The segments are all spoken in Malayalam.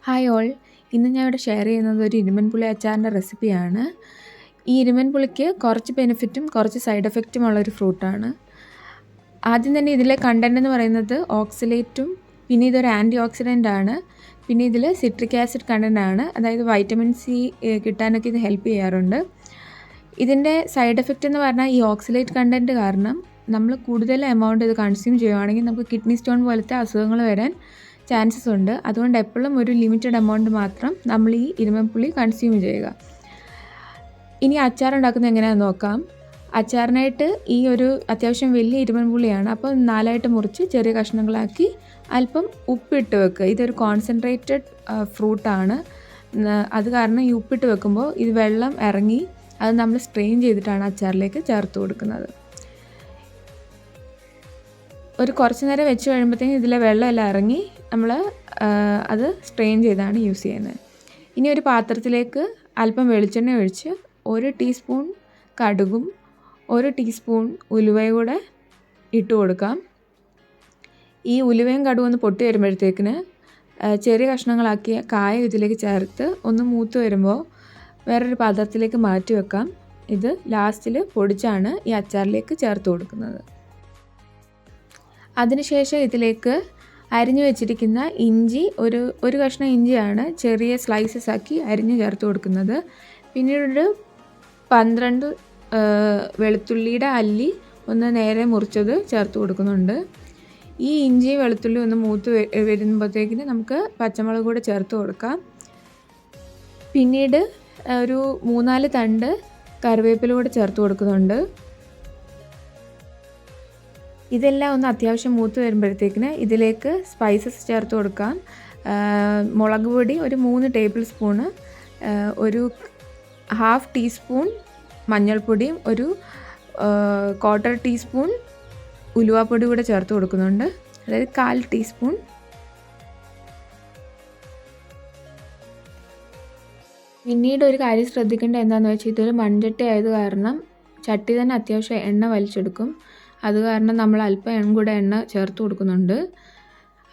ഹായ് ഓൾ, ഇന്ന് ഞാൻ ഇവിടെ ഷെയർ ചെയ്യുന്നത് ഒരു ഇരുമ്പൻ പുളി അച്ചാറിൻ്റെ റെസിപ്പിയാണ്. ഈ ഇരുമ്പൻ പുളിക്ക് കുറച്ച് ബെനിഫിറ്റും കുറച്ച് സൈഡ് എഫക്റ്റും ഉള്ളൊരു ഫ്രൂട്ടാണ്. ആദ്യം തന്നെ ഇതിലെ കണ്ടൻറ് എന്ന് പറയുന്നത് ഓക്സലേറ്റും പിന്നെ ഇതൊരു ആൻറ്റി ഓക്സിഡൻ്റ് ആണ്. പിന്നെ ഇതിൽ സിട്രിക് ആസിഡ് കണ്ടൻ്റ് ആണ്, അതായത് വൈറ്റമിൻ സി കിട്ടാനൊക്കെ ഇത് ഹെൽപ്പ് ചെയ്യാറുണ്ട്. ഇതിൻ്റെ സൈഡ് എഫക്റ്റ് എന്ന് പറഞ്ഞാൽ ഈ ഓക്സലേറ്റ് കണ്ടൻറ്റ് കാരണം നമ്മൾ കൂടുതൽ എമൗണ്ട് ഇത് കൺസ്യൂം ചെയ്യുകയാണെങ്കിൽ നമുക്ക് കിഡ്നി സ്റ്റോൺ പോലത്തെ അസുഖങ്ങൾ വരാൻ ചാൻസസ് ഉണ്ട്. അതുകൊണ്ട് എപ്പോഴും ഒരു ലിമിറ്റഡ് എമൗണ്ട് മാത്രം നമ്മൾ ഈ ഇരുമ്പൻപുളി കൺസ്യൂം ചെയ്യുക. ഇനി അച്ചാർ ഉണ്ടാക്കുന്നത് എങ്ങനെയാണെന്ന് നോക്കാം. അച്ചാറിനായിട്ട് ഈ ഒരു അത്യാവശ്യം വലിയ ഇരുമ്പൻപുളിയാണ്, അപ്പോൾ 4ആയിട്ട് മുറിച്ച് ചെറിയ കഷ്ണങ്ങളാക്കി അല്പം ഉപ്പിട്ട് വെക്കുക. ഇതൊരു കോൺസെൻട്രേറ്റഡ് ഫ്രൂട്ടാണ്. അത് കാരണം ഈ ഉപ്പിട്ട് വെക്കുമ്പോൾ ഇത് വെള്ളം ഇറങ്ങി അത് നമ്മൾ സ്ട്രെയിൻ ചെയ്തിട്ടാണ് അച്ചാറിലേക്ക് ചേർത്ത് കൊടുക്കുന്നത്. ഒരു കുറച്ച് നേരം വെച്ച് കഴിയുമ്പോഴത്തേക്കും ഇതിലെ വെള്ളമെല്ലാം ഇറങ്ങി നമ്മൾ അത് സ്ട്രെയിൻ ചെയ്താണ് യൂസ് ചെയ്യുന്നത്. ഇനി ഒരു പാത്രത്തിലേക്ക് അല്പം വെളിച്ചെണ്ണ ഒഴിച്ച് 1 ടീസ്പൂൺ കടുകും 1 ടീസ്പൂൺ ഉലുവയും കൂടെ ഇട്ട് കൊടുക്കാം. ഈ ഉലുവയും കടുകും ഒന്ന് പൊട്ടി വരുമ്പോഴത്തേക്കിന് ചെറിയ കഷ്ണങ്ങളാക്കിയ കായ ഇതിലേക്ക് ചേർത്ത് ഒന്ന് മൂത്ത് വരുമ്പോൾ വേറൊരു പാത്രത്തിലേക്ക് മാറ്റി വെക്കാം. ഇത് ലാസ്റ്റിൽ പൊടിച്ചാണ് ഈ അച്ചാറിലേക്ക് ചേർത്ത് കൊടുക്കുന്നത്. അതിനുശേഷം ഇതിലേക്ക് അരിഞ്ഞു വെച്ചിരിക്കുന്ന ഇഞ്ചി, ഒരു കഷ്ണം ഇഞ്ചിയാണ് ചെറിയ സ്ലൈസസ് ആക്കി അരിഞ്ഞ് ചേർത്ത് കൊടുക്കുന്നത്. പിന്നീട് 12 വെളുത്തുള്ളിയുടെ അല്ലി ഒന്ന് നേരെ മുറിച്ചത് ചേർത്ത് കൊടുക്കുന്നുണ്ട്. ഈ ഇഞ്ചി വെളുത്തുള്ളി ഒന്ന് മൂത്ത് വരുമ്പോഴത്തേക്കിന് നമുക്ക് പച്ചമുളക് കൂടെ ചേർത്ത് കൊടുക്കാം. പിന്നീട് ഒരു 3-4 തണ്ട് കറിവേപ്പില കൂടെ ചേർത്ത് കൊടുക്കുന്നുണ്ട്. ഇതെല്ലാം ഒന്ന് അത്യാവശ്യം മൂത്ത് വരുമ്പോഴത്തേക്കിന് ഇതിലേക്ക് സ്പൈസസ് ചേർത്ത് കൊടുക്കാം. മുളക് പൊടി ഒരു 3 ടേബിൾ സ്പൂണ്, ഒരു 1/2 ടീസ്പൂൺ മഞ്ഞൾപ്പൊടിയും ഒരു 1/4 ടീസ്പൂൺ ഉലുവാപ്പൊടി കൂടെ ചേർത്ത് കൊടുക്കുന്നുണ്ട്, അതായത് 1/4 ടീസ്പൂൺ. പിന്നീട് ഒരു കാര്യം ശ്രദ്ധിക്കേണ്ടത് എന്താണെന്ന് വെച്ചാൽ ഇതൊരു മൺചട്ടി ആയത് കാരണം ചട്ടി തന്നെ അത്യാവശ്യം എണ്ണ വലിച്ചെടുക്കും. അത് കാരണം നമ്മൾ അല്പം കൂടെ എണ്ണ ചേർത്ത് കൊടുക്കുന്നുണ്ട്.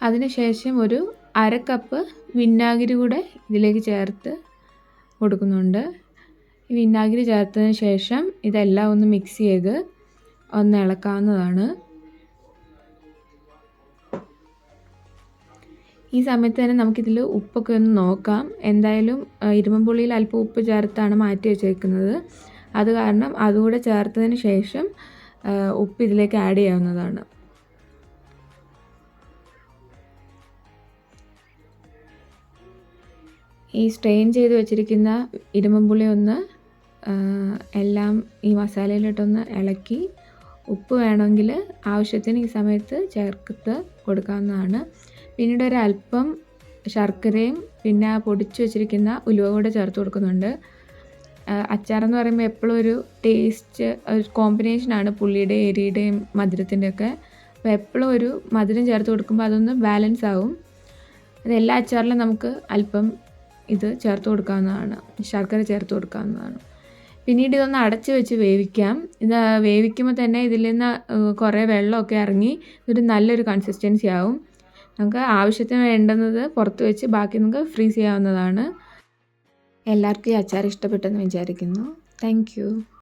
അതിനുശേഷം ഒരു 1/2 കപ്പ് വിനാഗിരി കൂടെ ഇതിലേക്ക് ചേർത്ത് കൊടുക്കുന്നുണ്ട്. ഈ വിനാഗിരി ചേർത്തതിന് ശേഷം ഇതെല്ലാം ഒന്ന് മിക്സ് ചെയ്ത് ഒന്ന് ഇളക്കാവുന്നതാണ്. ഈ സമയത്ത് തന്നെ നമുക്കിതിൽ ഉപ്പൊക്കെ ഒന്ന് നോക്കാം. എന്തായാലും ഇരുമ്പൻപുളിയിൽ അല്പം ഉപ്പ് ചേർത്താണ് മാറ്റി വെച്ചേക്കുന്നത്. അത് കാരണം അതുകൂടെ ചേർത്തതിന് ശേഷം ഉപ്പ് ഇതിലേക്ക് ആഡ് ചെയ്യാവുന്നതാണ്. ഈ സ്ട്രെയിൻ ചെയ്ത് വെച്ചിരിക്കുന്ന ഇരുമ്പൻപുളി ഒന്ന് എല്ലാം ഈ മസാലയിലിട്ടൊന്ന് ഇളക്കി ഉപ്പ് വേണമെങ്കിൽ ആവശ്യത്തിന് ഈ സമയത്ത് ചേർത്ത് കൊടുക്കാവുന്നതാണ്. പിന്നീട് ഒരല്പം ശർക്കരയും പിന്നെ പൊടിച്ചു വെച്ചിരിക്കുന്ന ഉലുവ കൂടെ ചേർത്ത് കൊടുക്കുന്നുണ്ട്. അച്ചാറെന്ന് പറയുമ്പോൾ എപ്പോഴും ഒരു ടേസ്റ്റ് ഒരു കോമ്പിനേഷനാണ് പുളിയുടെയും എരിയുടെയും മധുരത്തിൻ്റെയൊക്കെ. അപ്പോൾ എപ്പോഴും ഒരു മധുരം ചേർത്ത് കൊടുക്കുമ്പോൾ അതൊന്ന് ബാലൻസ് ആവും. അതെല്ലാ അച്ചാറിലും നമുക്ക് അല്പം ഇത് ചേർത്ത് കൊടുക്കാവുന്നതാണ്, ശർക്കര ചേർത്ത് കൊടുക്കാവുന്നതാണ്. പിന്നീട് ഇതൊന്ന് അടച്ച് വെച്ച് വേവിക്കാം. ഇത് വേവിക്കുമ്പോൾ തന്നെ ഇതിൽ നിന്ന് കുറേ വെള്ളമൊക്കെ ഇറങ്ങി ഇതൊരു നല്ലൊരു കൺസിസ്റ്റൻസി ആവും. നമുക്ക് ആവശ്യത്തിന് വേണ്ടുന്നത് പുറത്ത് വെച്ച് ബാക്കി നമുക്ക് ഫ്രീസ് ചെയ്യാവുന്നതാണ്. എല്ലാവർക്കും ഈ അച്ചാർ ഇഷ്ടപ്പെട്ടെന്ന് വിചാരിക്കുന്നു. Thank you.